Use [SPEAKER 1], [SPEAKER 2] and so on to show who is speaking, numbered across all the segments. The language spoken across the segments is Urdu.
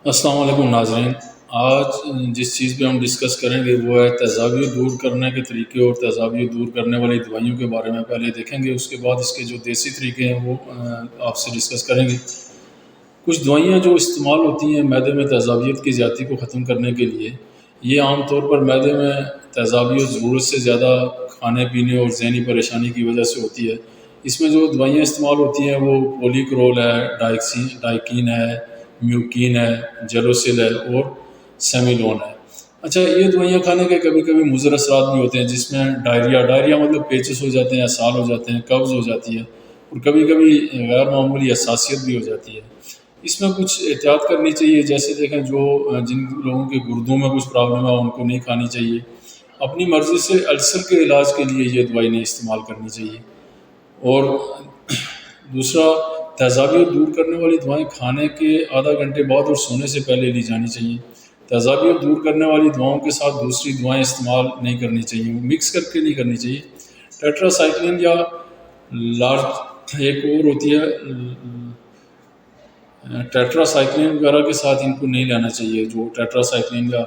[SPEAKER 1] السلام علیکم ناظرین، آج جس چیز پہ ہم ڈسکس کریں گے وہ ہے تیزابیت دور کرنے کے طریقے اور تیزابیت دور کرنے والی دوائیوں کے بارے میں پہلے دیکھیں گے، اس کے بعد اس کے جو دیسی طریقے ہیں وہ آپ سے ڈسکس کریں گے۔ کچھ دوائیاں جو استعمال ہوتی ہیں معدے میں تیزابیت کی زیادتی کو ختم کرنے کے لیے، یہ عام طور پر معدے میں تیزابیت ضرورت سے زیادہ کھانے پینے اور ذہنی پریشانی کی وجہ سے ہوتی ہے۔ اس میں جو دوائیاں استعمال ہوتی ہیں وہ پولیکرول ہے، ڈائکین ہے، میوکین ہے، جیلوسل ہے اور سیمیلون ہے۔ اچھا، یہ دوائیاں کھانے کے کبھی کبھی مضر اثرات بھی ہوتے ہیں، جس میں ڈائریا مطلب پیچس ہو جاتے ہیں، اسہال ہو جاتے ہیں، قبض ہو جاتی ہے اور کبھی کبھی غیر معمولی حساسیت بھی ہو جاتی ہے۔ اس میں کچھ احتیاط کرنی چاہیے، جیسے دیکھیں جن لوگوں کے گردوں میں کچھ پرابلم ہے ان کو نہیں کھانی چاہیے۔ اپنی مرضی سے السر کے علاج کے لیے یہ دوائی نہیں استعمال کرنی چاہیے۔ اور دوسرا، تیزابیت دور کرنے والی دوائیں کھانے کے آدھا گھنٹے بعد اور سونے سے پہلے لی جانی چاہیے۔ تیزابیت دور کرنے والی دواؤں کے ساتھ دوسری دوائیں استعمال نہیں کرنی چاہیے، مکس کر کے نہیں کرنی چاہیے۔ ٹیٹراسائکلین یا لارج ایک اور ہوتی ہے ٹیٹراسائکلین وغیرہ کے ساتھ ان کو نہیں لینا چاہیے۔ جو ٹیٹراسائکلین یا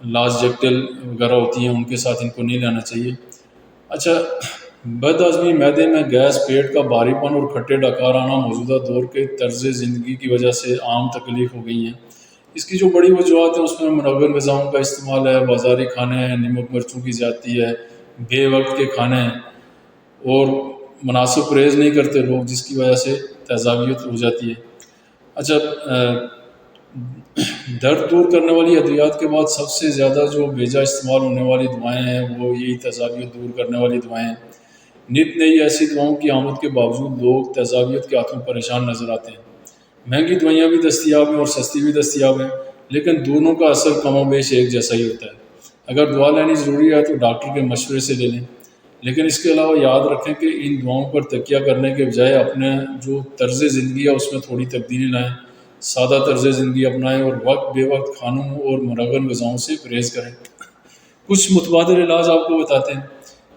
[SPEAKER 1] لازجیکٹل وغیرہ ہوتی ہیں ان کے ساتھ ان کو نہیں لینا چاہیے۔ اچھا، بد ہضمی، معدے میں گیس، پیٹ کا بھاری پن اور کھٹے ڈکار آنا موجودہ دور کے طرز زندگی کی وجہ سے عام تکلیف ہو گئی ہیں۔ اس کی جو بڑی وجوہات ہیں اس میں منور غذاؤں کا استعمال ہے، بازاری کھانے ہیں، نمک مرچوں کی زیادتی ہے، بے وقت کے کھانے ہیں اور مناسب پرہیز نہیں کرتے لوگ، جس کی وجہ سے تیزابیت ہو جاتی ہے۔ اچھا، درد دور کرنے والی ادویات کے بعد سب سے زیادہ جو بیجا استعمال ہونے والی دوائیں ہیں وہ یہی تیزابیت دور کرنے والی دوائیں ہیں۔ نت نئی ایسی دواؤں کی آمد کے باوجود لوگ تیزابیت کے ہاتھوں پریشان نظر آتے ہیں۔ مہنگی دوائیاں بھی دستیاب ہیں اور سستی بھی دستیاب ہیں، لیکن دونوں کا اثر کم و بیش ایک جیسا ہی ہوتا ہے۔ اگر دوا لینی ضروری ہے تو ڈاکٹر کے مشورے سے لے لیں، لیکن اس کے علاوہ یاد رکھیں کہ ان دواؤں پر تکیہ کرنے کے بجائے اپنے جو طرز زندگی ہے اس میں تھوڑی تبدیلی لائیں، سادہ طرز زندگی اپنائیں اور وقت بے وقت کھانوں اور منور غذاؤں سے پرہیز کریں۔ کچھ متبادل علاج آپ کو بتاتے ہیں۔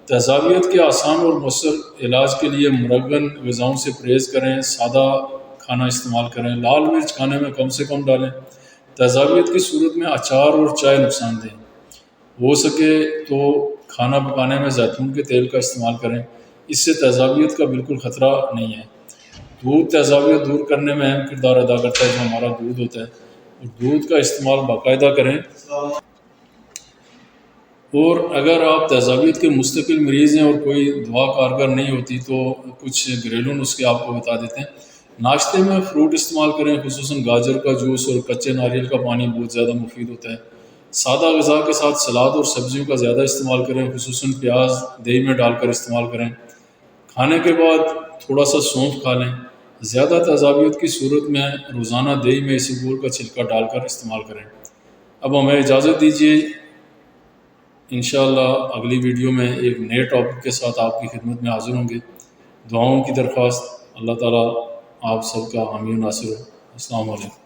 [SPEAKER 1] تیزابیت کے آسان اور مؤثر علاج کے لیے منور غذاؤں سے پرہیز کریں، سادہ کھانا استعمال کریں، لال مرچ کھانے میں کم سے کم ڈالیں۔ تیزابیت کی صورت میں اچار اور چائے نقصان دہ ہیں۔ ہو سکے تو کھانا پکانے میں زیتون کے تیل کا استعمال کریں، اس سے تیزابیت کا بالکل خطرہ نہیں ہے۔ دودھ تیزابیت دور کرنے میں اہم کردار ادا کرتا ہے، جو ہمارا دودھ ہوتا ہے، اور دودھ کا استعمال باقاعدہ کریں۔ اور اگر آپ تیزابیت کے مستقل مریض ہیں اور کوئی دوا کارگر نہیں ہوتی تو کچھ گھریلو نسخے آپ کو بتا دیتے ہیں۔ ناشتے میں فروٹ استعمال کریں، خصوصاً گاجر کا جوس اور کچے ناریل کا پانی بہت زیادہ مفید ہوتا ہے۔ سادہ غذا کے ساتھ سلاد اور سبزیوں کا زیادہ استعمال کریں، خصوصاً پیاز دہی میں ڈال کر استعمال کریں۔ کھانے کے بعد تھوڑا سا سونف کھا لیں۔ زیادہ تیزابیت کی صورت میں روزانہ دہی میں اسبگول کا چھلکا ڈال کر استعمال کریں۔ اب ہمیں اجازت دیجیے، انشاءاللہ اگلی ویڈیو میں ایک نئے ٹاپک کے ساتھ آپ کی خدمت میں حاضر ہوں گے۔ دعاؤں کی درخواست، اللہ تعالیٰ آپ سب کا حامی و ناصر ہو۔ السلام علیکم۔